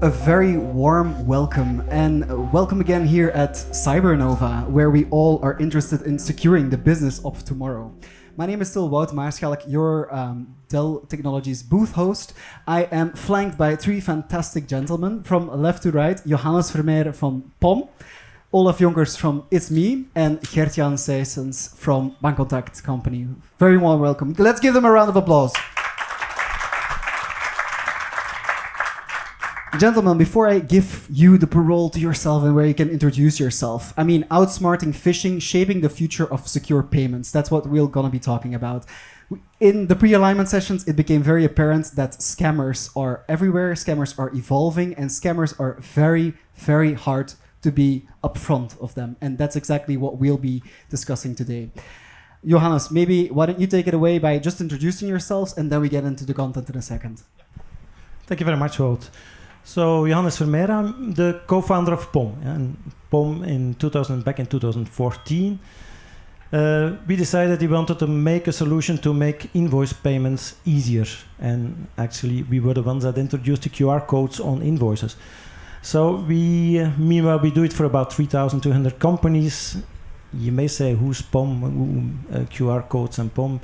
A very warm welcome and welcome again here at Cybernova, where we all are interested in securing the business of tomorrow. My name is still Wout Maarschalk, your Dell Technologies booth host. I am flanked by three fantastic gentlemen from left to right: Johannes Vermeire from POM, Olaf Jonkers from itsme, and Gert-Jan Ceyssens from Bancontact company. Very warm welcome. Let's give them a round of applause. Gentlemen, before I give you the parole to yourself and where you can introduce yourself, I mean, outsmarting phishing, shaping the future of secure payments. That's what we're going to be talking about. In the pre-alignment sessions, it became very apparent that scammers are everywhere, scammers are evolving, and scammers are very, very hard to be upfront of them. And that's exactly what we'll be discussing today. Johannes, maybe why don't you take it away by just introducing yourselves, and then we get into the content in a second. Thank you very much, Wout. So, Johannes Vermeire, I'm the co-founder of POM. And POM back in 2014, we decided we wanted to make a solution to make invoice payments easier. And actually, we were the ones that introduced the QR codes on invoices. So meanwhile, we do it for about 3,200 companies. You may say, who's POM, QR codes and POM?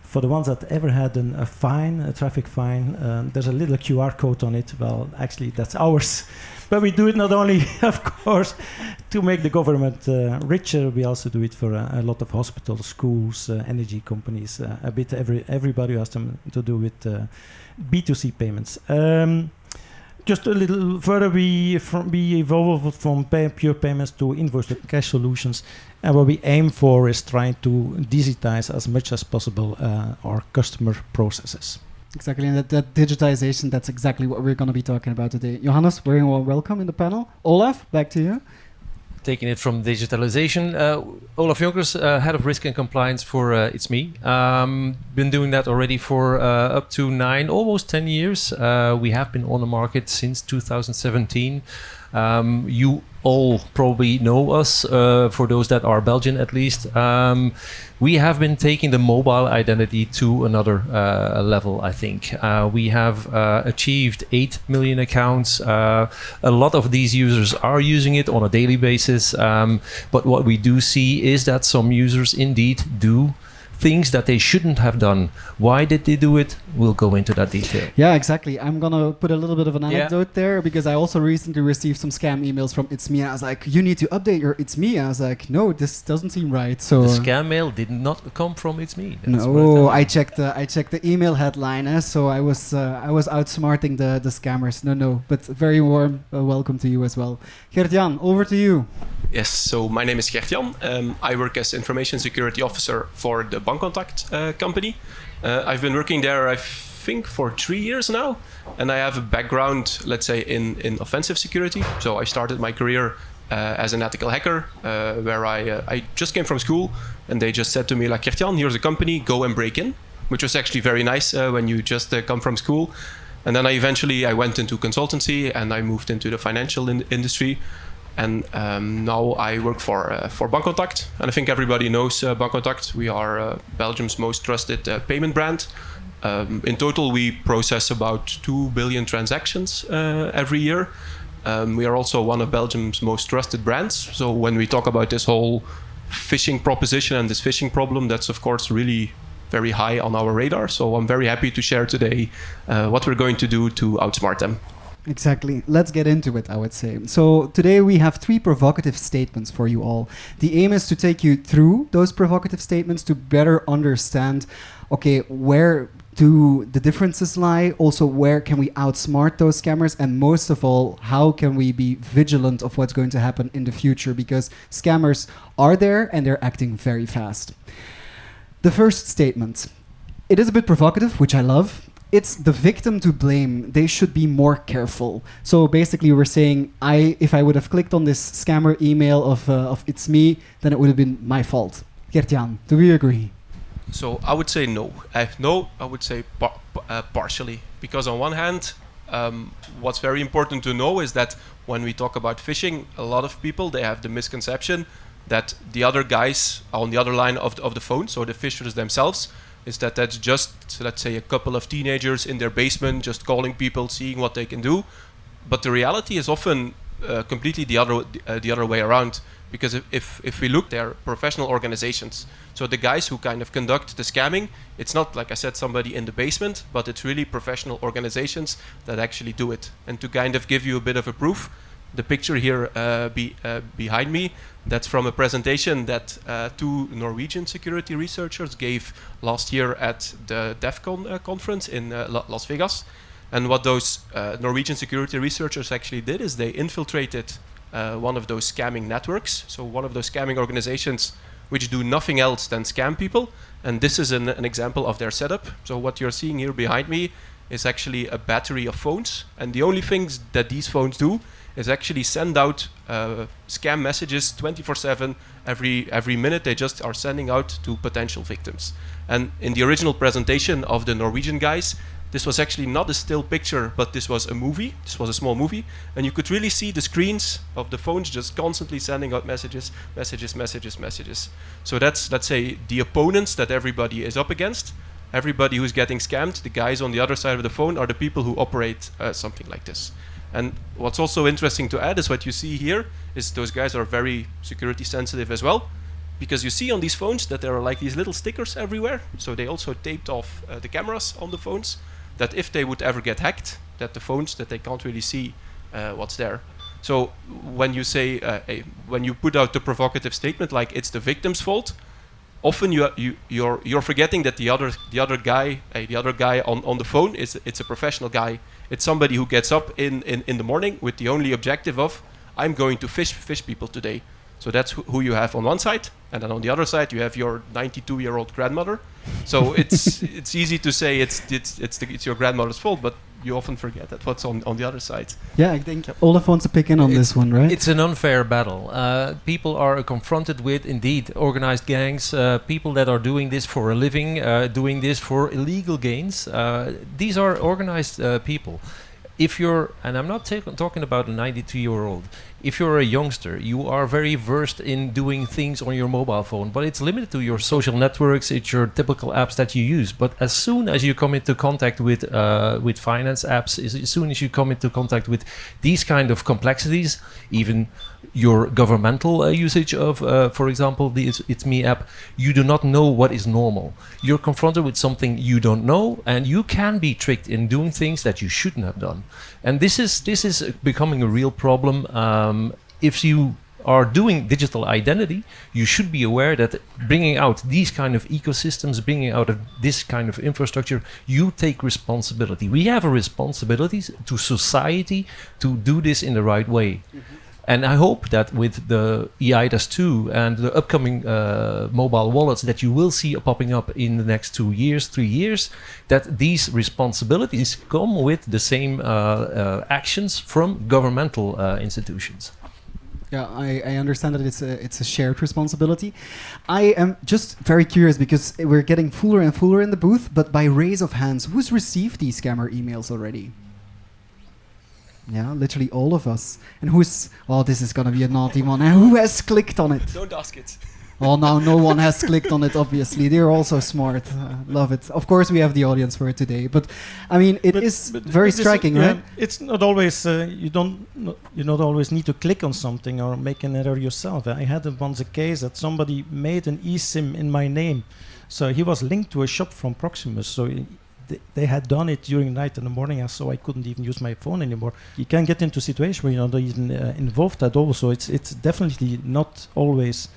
For the ones that ever had a traffic fine, there's a little QR code on it. Well, actually, that's ours. But we do it not only, of course, to make the government richer. We also do it for a lot of hospitals, schools, energy companies, a bit everybody who has to do with B2C payments. Just a little further, we evolved from pure payments to invoice-to-cash solutions. And what we aim for is trying to digitize as much as possible our customer processes. Exactly, and that digitization, that's exactly what we're going to be talking about today. Johannes, very well welcome in the panel. Olaf, back to you. Taking it from digitalization, Olaf Jonkers, head of risk and compliance for itsme. Been doing that already for up to almost 10 years. We have been on the market since 2017. You all probably know us, for those that are Belgian at least. We have been taking the mobile identity to another level, I think. We have achieved 8 million accounts. A lot of these users are using it on a daily basis. But what we do see is that some users indeed do things that they shouldn't have done. Why did they do it? We'll go into that detail. Yeah, exactly. I'm gonna put a little bit of an anecdote there, because I also recently received some scam emails from itsme. I was like, you need to update your itsme. I was like, no, this doesn't seem right. So the scam mail did not come from itsme. No, I checked the email headline, so I was outsmarting the scammers. No, but very warm welcome to you as well. Gert-Jan, over to you. Yes, so my name is Gert-Jan. I work as Information Security Officer for the Bancontact company. I've been working there, I think, for 3 years now. And I have a background, let's say, in offensive security. So I started my career as an ethical hacker, where I just came from school. And they just said to me, like, Gert-Jan, here's a company, go and break in. Which was actually very nice when you just come from school. And then I went into consultancy and I moved into the financial industry. And now I work for Bancontact, and I think everybody knows Bancontact. We are Belgium's most trusted payment brand. In total, we process about 2 billion transactions every year. We are also one of Belgium's most trusted brands. So when we talk about this whole phishing proposition and this phishing problem, that's of course really very high on our radar. So I'm very happy to share today what we're going to do to outsmart them. Exactly. Let's get into it, I would say. So today we have 3 provocative statements for you all. The aim is to take you through those provocative statements to better understand, okay, where do the differences lie? Also, where can we outsmart those scammers? And most of all, how can we be vigilant of what's going to happen in the future? Because scammers are there and they're acting very fast. The first statement. It is a bit provocative, which I love. It's the victim to blame. They should be more careful. So basically, we're saying, if I would have clicked on this scammer email of itsme, then it would have been my fault. Gert-Jan, do we agree? So I would say no. I would say partially. Because on one hand, what's very important to know is that when we talk about phishing, a lot of people, they have the misconception that the other guys on the other line of the phone, so the phishers themselves, is that's just, let's say, a couple of teenagers in their basement just calling people, seeing what they can do. But the reality is often completely the other way around. Because if we look, they're professional organizations. So the guys who kind of conduct the scamming, it's not, like I said, somebody in the basement, but it's really professional organizations that actually do it. And to kind of give you a bit of a proof, the picture here behind me, that's from a presentation that 2 Norwegian security researchers gave last year at the DEF CON conference in Las Vegas. And what those Norwegian security researchers actually did is they infiltrated one of those scamming networks, so one of those scamming organizations which do nothing else than scam people. And this is an example of their setup. So what you're seeing here behind me is actually a battery of phones, and the only things that these phones do is actually send out scam messages 24/7. Every minute they just are sending out to potential victims. And in the original presentation of the Norwegian guys, this was actually not a still picture, but this was a movie. This was a small movie, and you could really see the screens of the phones just constantly sending out messages. So that's, let's say, the opponents that everybody is up against. Everybody who's getting scammed, the guys on the other side of the phone, are the people who operate something like this. And what's also interesting to add is what you see here is those guys are very security sensitive as well, because you see on these phones that there are like these little stickers everywhere. So they also taped off the cameras on the phones, that if they would ever get hacked, that the phones, that they can't really see what's there. So when you say, when you put out the provocative statement like it's the victim's fault, often you're forgetting that the other guy on the phone it's a professional guy. It's somebody who gets up in the morning with the only objective of, I'm going to fish people today. So that's who you have on one side, and then on the other side you have your 92-year-old grandmother. So it's easy to say it's your grandmother's fault, but you often forget that what's on the other side. Yeah, I think Olaf wants to pick in on this one, right? It's an unfair battle. People are confronted with, indeed, organized gangs, people that are doing this for a living, doing this for illegal gains. These are organized people. If you're, and I'm not talking about a 92-year-old, if you're a youngster, you are very versed in doing things on your mobile phone, but it's limited to your social networks, it's your typical apps that you use. But as soon as you come into contact with finance apps, as soon as you come into contact with these kind of complexities, even your governmental usage of, for example, the itsme app, you do not know what is normal. You're confronted with something you don't know, and you can be tricked in doing things that you shouldn't have done. And this is becoming a real problem. If you are doing digital identity, you should be aware that bringing out these kind of ecosystems, bringing out of this kind of infrastructure, you take responsibility. We have a responsibility to society to do this in the right way. Mm-hmm. And I hope that with the eIDAS 2 and the upcoming mobile wallets that you will see popping up in the next 2 years, 3 years, that these responsibilities come with the same actions from governmental institutions. Yeah, I understand that it's a shared responsibility. I am just very curious because we're getting fuller and fuller in the booth, but by raise of hands, who's received these scammer emails already? Yeah, literally all of us. And who's... Oh, this is going to be a naughty one. And who has clicked on it? Don't ask it. Oh, now no one has clicked on it, obviously. They're also smart. Love it. Of course, we have the audience for it today. But, I mean, it is very striking, right? It's not always... you not always need to click on something or make an error yourself. I had once a case that somebody made an eSIM in my name. So he was linked to a shop from Proximus. So... They had done it during the night and the morning, so I couldn't even use my phone anymore. You can get into a situation where you're not even involved at all. So it's definitely not always,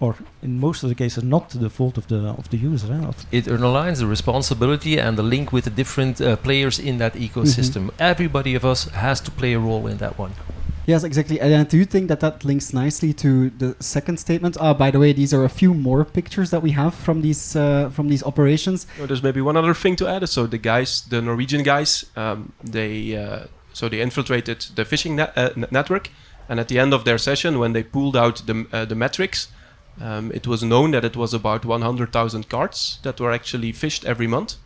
or in most of the cases, not the fault of the user. It underlines the responsibility and the link with the different players in that ecosystem. Mm-hmm. Everybody of us has to play a role in that one. Yes, exactly. And do you think that links nicely to the second statement? By the way, these are a few more pictures that we have from these operations. There's maybe one other thing to add. So the Norwegian guys, they infiltrated the phishing network, and at the end of their session, when they pulled out the metrics, it was known that it was about 100,000 cards that were actually phished every month,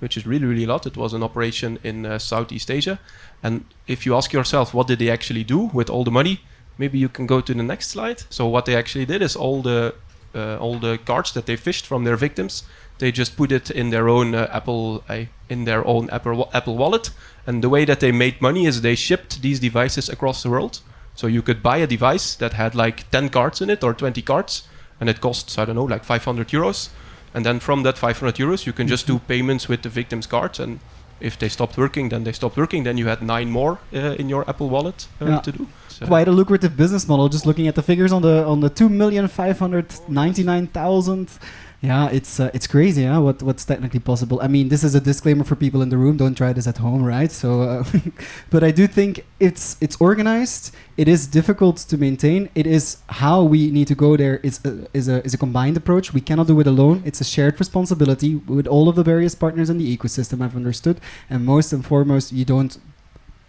which is really, really a lot. It was an operation in Southeast Asia. And if you ask yourself, what did they actually do with all the money? Maybe you can go to the next slide. So what they actually did is all the cards that they phished from their victims, They just put it in their own Apple Wallet. And the way that they made money is they shipped these devices across the world. So you could buy a device that had like 10 cards in it or 20 cards, and it costs, I don't know, like 500 euros. And then from that 500 euros, you can just do payments with the victim's cards. And if they stopped working, then they stopped working. Then you had 9 more in your Apple Wallet to do. So quite a lucrative business model. Just looking at the figures on the 2,599,000. Yeah, it's crazy. Yeah, what's technically possible. I mean, this is a disclaimer for people in the room. Don't try this at home, right? So, but I do think it's organized. It is difficult to maintain. It is how we need to go there. Is a combined approach. We cannot do it alone. It's a shared responsibility with all of the various partners in the ecosystem. I've understood, and most and foremost, you don't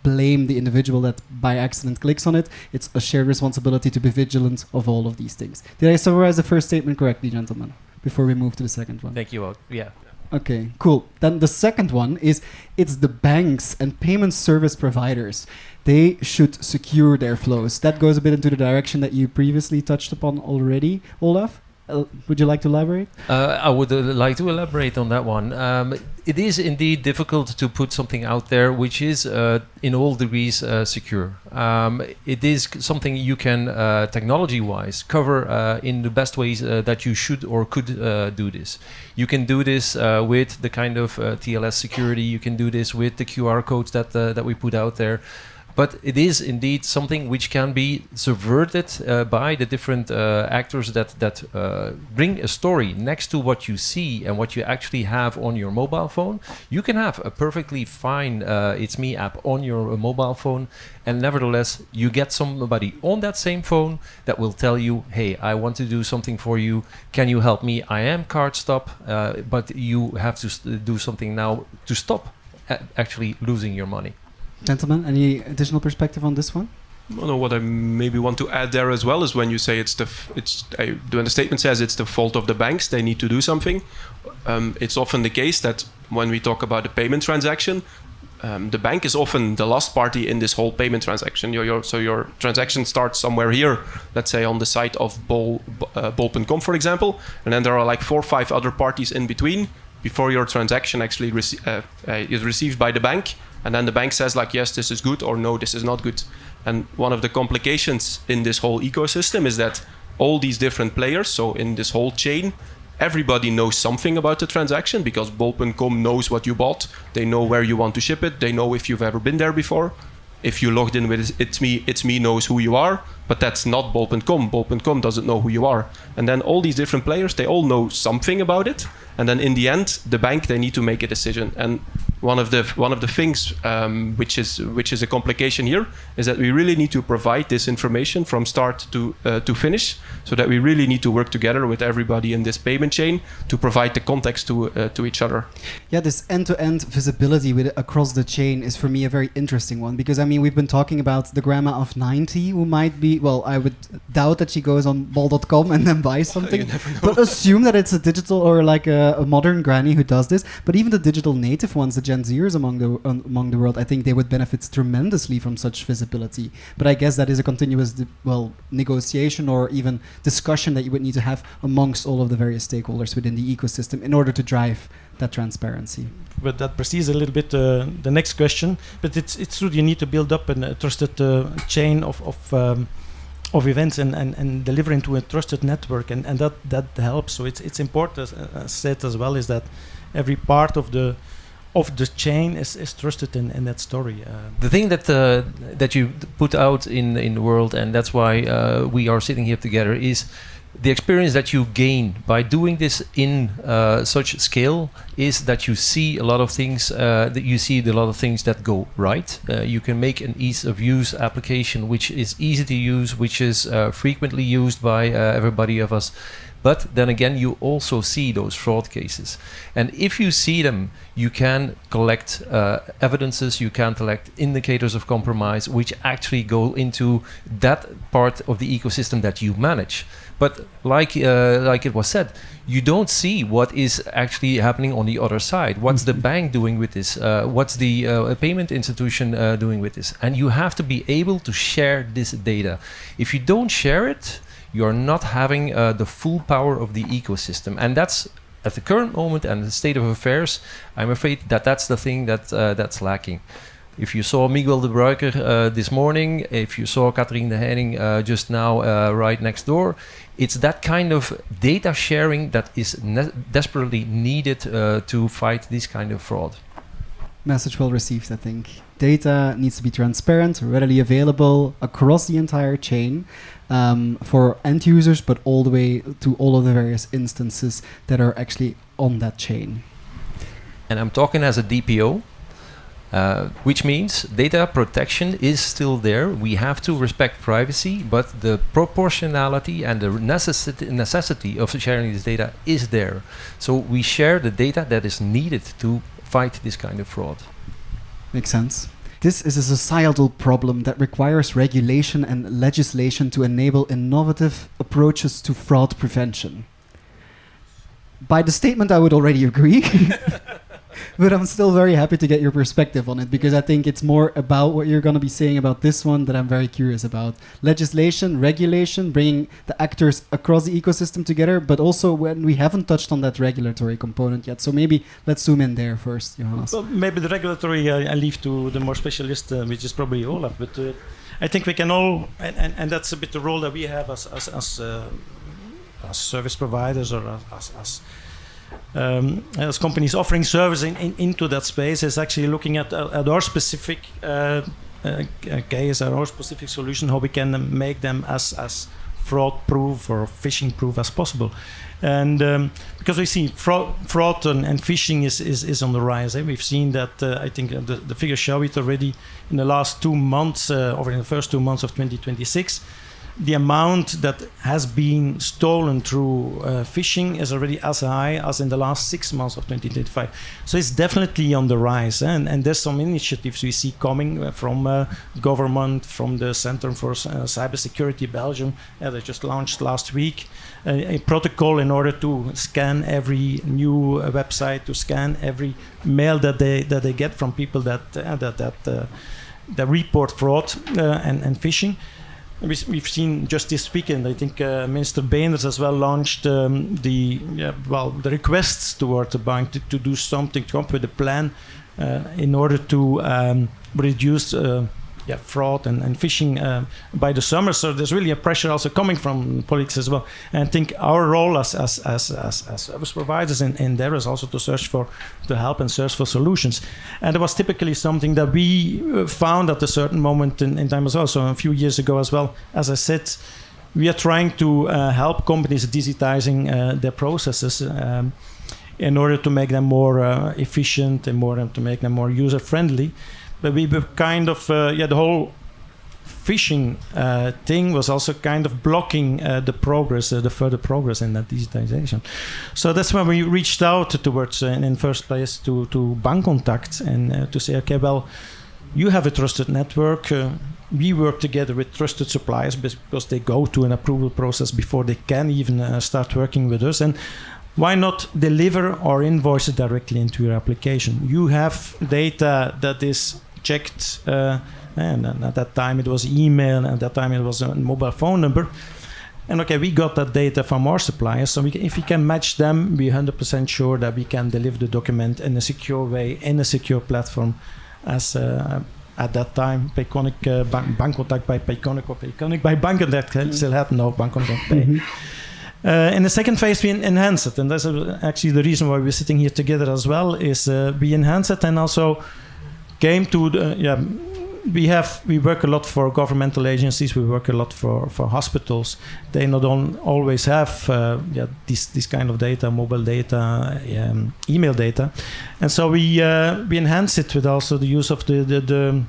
blame the individual that by accident clicks on it. It's a shared responsibility to be vigilant of all of these things. Did I summarize the first statement correctly, gentlemen? Before we move to the second one. Thank you. Yeah. Okay, cool. Then the second one is it's the banks and payment service providers. They should secure their flows. That goes a bit into the direction that you previously touched upon already, Olaf. Would you like to elaborate? I would like to elaborate on that one. It is indeed difficult to put something out there which is in all degrees secure. It is something you can, technology-wise, cover in the best ways that you should or could do this. You can do this with the kind of TLS security. You can do this with the QR codes that we put out there. But it is indeed something which can be subverted by the different actors that bring a story next to what you see and what you actually have on your mobile phone. You can have a perfectly fine itsme app on your mobile phone, and nevertheless you get somebody on that same phone that will tell you, hey, I want to do something for you. Can you help me? I am card stop, but you have to do something now to stop actually losing your money. Gentlemen, any additional perspective on this one? Well, what I maybe want to add there as well is when you say when the statement says it's the fault of the banks, they need to do something. It's often the case that when we talk about a payment transaction, the bank is often the last party in this whole payment transaction. So your transaction starts somewhere here, let's say on the site of bol.com, for example, and then there are like 4 or 5 other parties in between before your transaction actually is received by the bank. And then the bank says like, yes, this is good, or no, this is not good. And one of the complications in this whole ecosystem is that all these different players, so in this whole chain, everybody knows something about the transaction because bol.com knows what you bought. They know where you want to ship it. They know if you've ever been there before. If you logged in with itsme knows who you are, but that's not bol.com. Bol.com doesn't know who you are. And then all these different players, they all know something about it. And then in the end, the bank, they need to make a decision. And one of the things which is a complication here is that we really need to provide this information from start to finish, so that we really need to work together with everybody in this payment chain to provide the context to each other. Yeah, this end-to-end visibility across the chain is for me a very interesting one, because I mean we've been talking about the grandma of 90 who might be, well, I would doubt that she goes on bol.com and then buys something, but assume that it's a digital or like a modern granny who does this. But even the digital native ones, the Gen Zers among the world, I think they would benefit tremendously from such visibility. But I guess that is a continuous negotiation or even discussion that you would need to have amongst all of the various stakeholders within the ecosystem in order to drive that transparency. But that precedes a little bit the next question. But it's true, you need to build up a trusted chain of events and deliver into a trusted network, and that helps. So it's important, as said as well, is that every part of the chain is trusted in that story. The thing that you put out in the world, and that's why we are sitting here together, is the experience that you gain by doing this in such scale is that you see a lot of things. That go right. You can make an ease of use application which is easy to use, which is frequently used by everybody of us. But then again, you also see those fraud cases. And if you see them, you can collect evidences, you can collect indicators of compromise, which actually go into that part of the ecosystem that you manage. But like it was said, you don't see what is actually happening on the other side. What's the bank doing with this? What's the payment institution doing with this? And you have to be able to share this data. If you don't share it, you're not having the full power of the ecosystem. And that's at the current moment and the state of affairs, I'm afraid that that's the thing that's lacking. If you saw Miguel de Bruiker this morning, if you saw Catherine de Heining just now right next door, it's that kind of data sharing that is desperately needed to fight this kind of fraud. Message well received, I think. Data needs to be transparent, readily available across the entire chain for end users, but all the way to all of the various instances that are actually on that chain. And I'm talking as a DPO. Which means data protection is still there. We have to respect privacy, but the proportionality and the necessity of sharing this data is there. So we share the data that is needed to fight this kind of fraud. Makes sense. This is a societal problem that requires regulation and legislation to enable innovative approaches to fraud prevention. By the statement, I would already agree. But I'm still very happy to get your perspective on it, because I think it's more about what you're going to be saying about this one that I'm very curious about. Legislation, regulation, bringing the actors across the ecosystem together, but also when we haven't touched on that regulatory component yet. So maybe let's zoom in there first, Johannes. Well, maybe the regulatory I leave to the more specialist, which is probably Olaf. But I think we can all, and that's a bit the role that we have as service providers or as companies offering service into that space, is actually looking at our specific case, our specific solution, how we can make them as fraud-proof or phishing-proof as possible. And because we see fraud and phishing is on the rise. We've seen that, I think the figures show it already in the last 2 months, or in the first 2 months of 2026. The amount that has been stolen through phishing is already as high as in the last 6 months of 2025. So it's definitely on the rise. And there's some initiatives we see coming from government, from the Center for Cybersecurity Belgium. They just launched last week a protocol in order to scan every new website, to scan every mail that they get from people that report fraud and phishing. We've seen just this weekend, I think Minister Beenders as well launched the requests towards the bank to do something, to come up with a plan in order to reduce fraud and phishing by the summer. So there's really a pressure also coming from politics as well. And I think our role as service providers in there is also to help and search for solutions. And it was typically something that we found at a certain moment in time as well. So a few years ago as well, as I said, we are trying to help companies digitizing their processes in order to make them more efficient and to make them more user-friendly. But we were kind of, the whole phishing thing was also kind of blocking the progress, the further progress in that digitization. So that's when we reached out towards, in first place, to Bancontact and to say, okay, well, you have a trusted network. We work together with trusted suppliers because they go to an approval process before they can even start working with us. And why not deliver our invoices directly into your application? You have data that is checked, and at that time it was email, and at that time it was a mobile phone number. And okay, we got that data from our suppliers, so if we can match them, we're 100% sure that we can deliver the document in a secure way, in a secure platform, as at that time, Payconic, Bancontact by Payconic or Payconic by Bancontact still had no Bancontact Pay. Mm-hmm. In the second phase, we enhance it, and that's actually the reason why we're sitting here together as well. Is we enhance it, and also came to we work a lot for governmental agencies. We work a lot for hospitals. They not always have this kind of data, mobile data, email data, and so we enhance it with also the use of the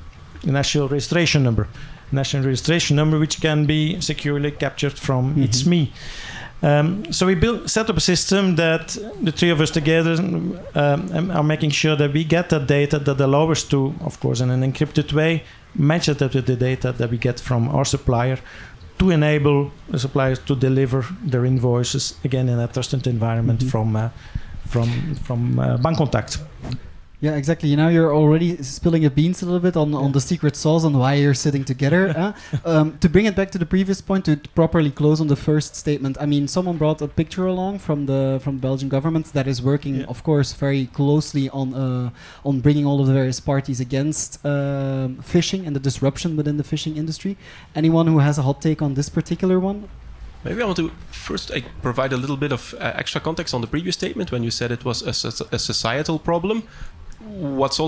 national registration number. National registration number, which can be securely captured from itsme. So we set up a system that the three of us together are making sure that we get that data that allows us to, of course, in an encrypted way, match it with the data that we get from our supplier to enable the suppliers to deliver their invoices, again, in a trusted environment from Bancontact. Yeah, exactly. Now you're already spilling the beans a little bit on the secret sauce on why you're sitting together. To bring it back to the previous point, to properly close on the first statement, I mean, someone brought a picture along from the Belgian government that is working, of course, very closely on bringing all of the various parties against phishing and the disruption within the phishing industry. Anyone who has a hot take on this particular one? Maybe I want to first provide a little bit of extra context on the previous statement when you said it was a societal problem. What's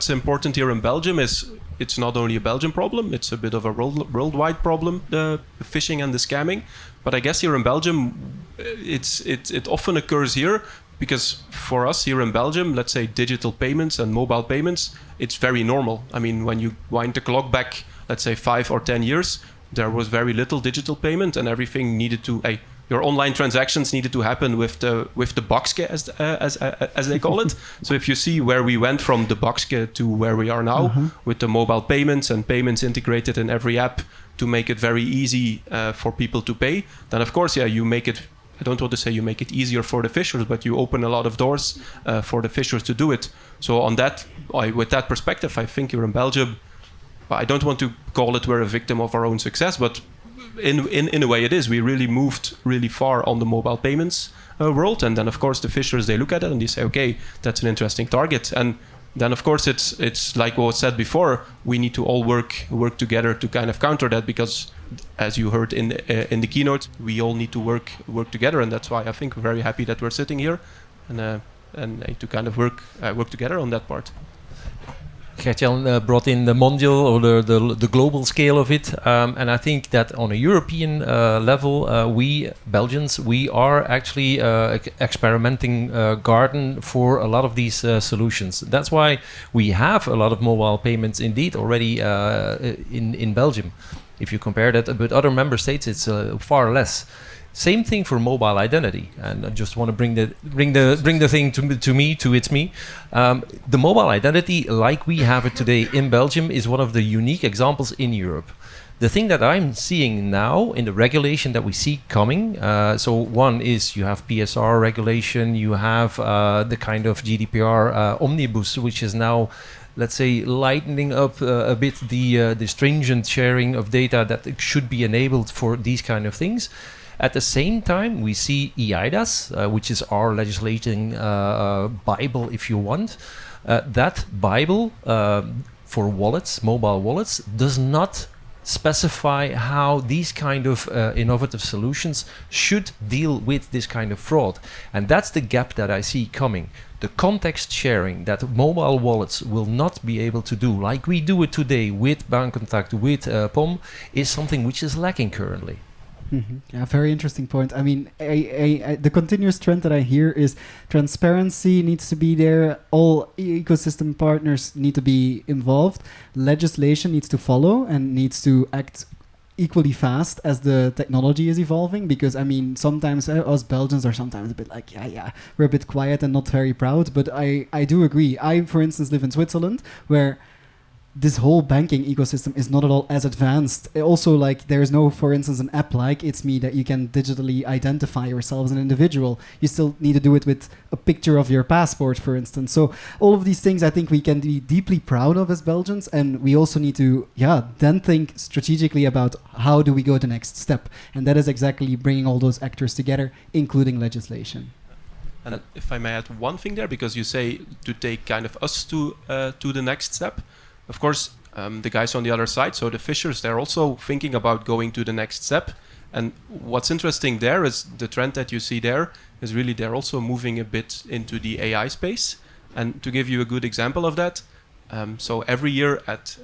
important here in Belgium is it's not only a Belgian problem, it's a bit of a worldwide problem, the phishing and the scamming. But I guess here in Belgium, it often occurs here because for us here in Belgium, let's say digital payments and mobile payments, it's very normal. I mean, when you wind the clock back, let's say 5 or 10 years, there was very little digital payment and everything needed to... your online transactions needed to happen with the boxke as they call it. So if you see where we went from the boxke to where we are now with the mobile payments and payments integrated in every app to make it very easy for people to pay, then of course, you make it. I don't want to say you make it easier for the fishers, but you open a lot of doors for the fishers to do it. So on that, with that perspective, I think you're in Belgium. I don't want to call it we're a victim of our own success, but in a way it is. We really moved really far on the mobile payments world, and then of course the fishers, they look at it and they say, okay, that's an interesting target. And then of course it's like what was said before, we need to all work together to kind of counter that, because as you heard in the keynote, we all need to work together, and that's why I think we're very happy that we're sitting here and to kind of work together on that part. Gert-Jan brought in the mondial or the global scale of it, and I think that on a European level, we Belgians, we are actually experimenting garden for a lot of these solutions. That's why we have a lot of mobile payments indeed already in Belgium. If you compare that with other member states, it's far less. Same thing for mobile identity, and I just want to bring the thing to itsme. The mobile identity, like we have it today in Belgium, is one of the unique examples in Europe. The thing that I'm seeing now in the regulation that we see coming, so one is you have PSR regulation, you have the kind of GDPR omnibus, which is now, let's say, lightening up a bit the stringent sharing of data that should be enabled for these kind of things. At the same time, we see eIDAS, which is our legislating Bible, if you want. That Bible for wallets, mobile wallets, does not specify how these kind of innovative solutions should deal with this kind of fraud. And that's the gap that I see coming. The context sharing that mobile wallets will not be able to do, like we do it today with Bancontact, with POM, is something which is lacking currently. Yeah, very interesting point. I mean, the continuous trend that I hear is transparency needs to be there. All ecosystem partners need to be involved. Legislation needs to follow and needs to act equally fast as the technology is evolving. Because, I mean, sometimes us Belgians are sometimes a bit like, we're a bit quiet and not very proud. But I do agree. I, for instance, live in Switzerland, where this whole banking ecosystem is not at all as advanced. Also, like, there's no, for instance, an app like itsme that you can digitally identify yourself as an individual. You still need to do it with a picture of your passport, for instance. So all of these things I think we can be deeply proud of as Belgians, and we also need to, then think strategically about how do we go the next step. And that is exactly bringing all those actors together, including legislation. And if I may add one thing there, because you say to take kind of us to the next step. Of course, the guys on the other side, so the fishers, they're also thinking about going to the next step. And what's interesting there is the trend that you see there is really they're also moving a bit into the AI space. And to give you a good example of that, so every year at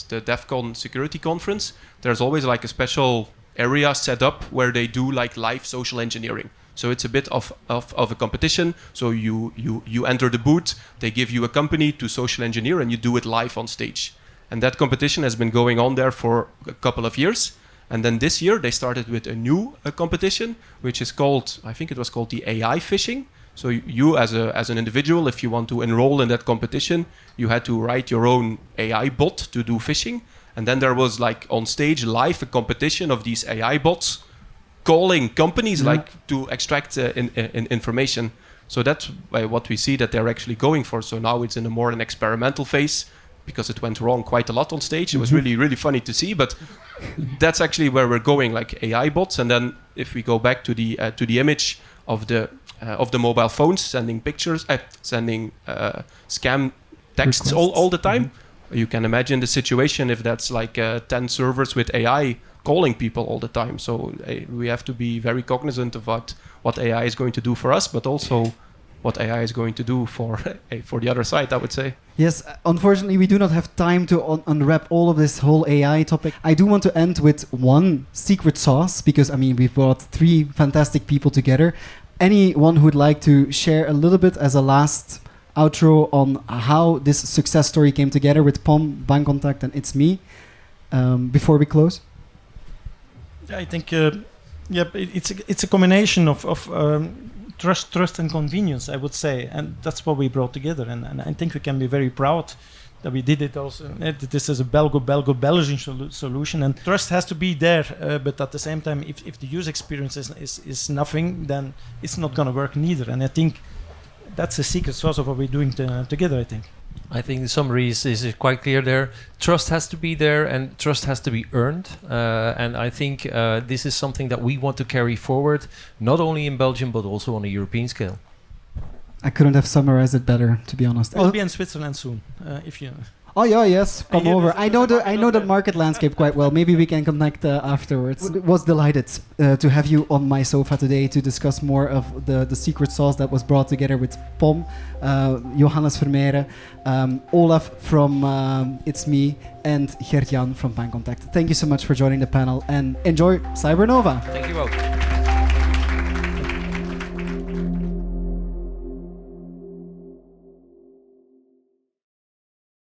the DEF CON security conference, there's always like a special area set up where they do like live social engineering. So it's a bit of a competition. So you enter the booth, they give you a company to social engineer, and you do it live on stage. And that competition has been going on there for a couple of years. And then this year they started with a new competition, which is called, I think it was called the AI phishing. So you as an individual, if you want to enroll in that competition, you had to write your own AI bot to do phishing. And then there was like on stage live a competition of these AI bots calling companies like to extract information. So that's what we see that they're actually going for. So now it's in a more an experimental phase, because it went wrong quite a lot on stage. It was really, really funny to see, but that's actually where we're going, like AI bots. And then if we go back to the image of the mobile phones sending pictures, sending scam texts all the time, you can imagine the situation if that's like 10 servers with AI calling people all the time. So we have to be very cognizant of what AI is going to do for us, but also what AI is going to do for the other side, I would say. Yes, unfortunately, we do not have time to unwrap all of this whole AI topic. I do want to end with one secret sauce, because, I mean, we've brought 3 fantastic people together. Anyone who would like to share a little bit as a last outro on how this success story came together with POM, Bancontact, and itsme, before we close? I think it's a combination of trust and convenience, I would say, and that's what we brought together. And I think we can be very proud that we did it also. This is a Belgian solution, and trust has to be there. But at the same time, if the user experience is nothing, then it's not going to work neither. And I think that's a secret sauce of what we're doing together, I think. I think the summary is quite clear there. Trust has to be there, and trust has to be earned. And I think this is something that we want to carry forward, not only in Belgium, but also on a European scale. I couldn't have summarized it better, to be honest. We'll be in Switzerland soon, if you... Oh yeah, yes, come over. I know the market landscape quite well. Maybe we can connect afterwards. Was delighted to have you on my sofa today to discuss more of the secret sauce that was brought together with POM, Johannes Vermeire, Olaf from itsme, and Gert-Jan from Bancontact. Thank you so much for joining the panel, and enjoy Cybernova. Thank you both.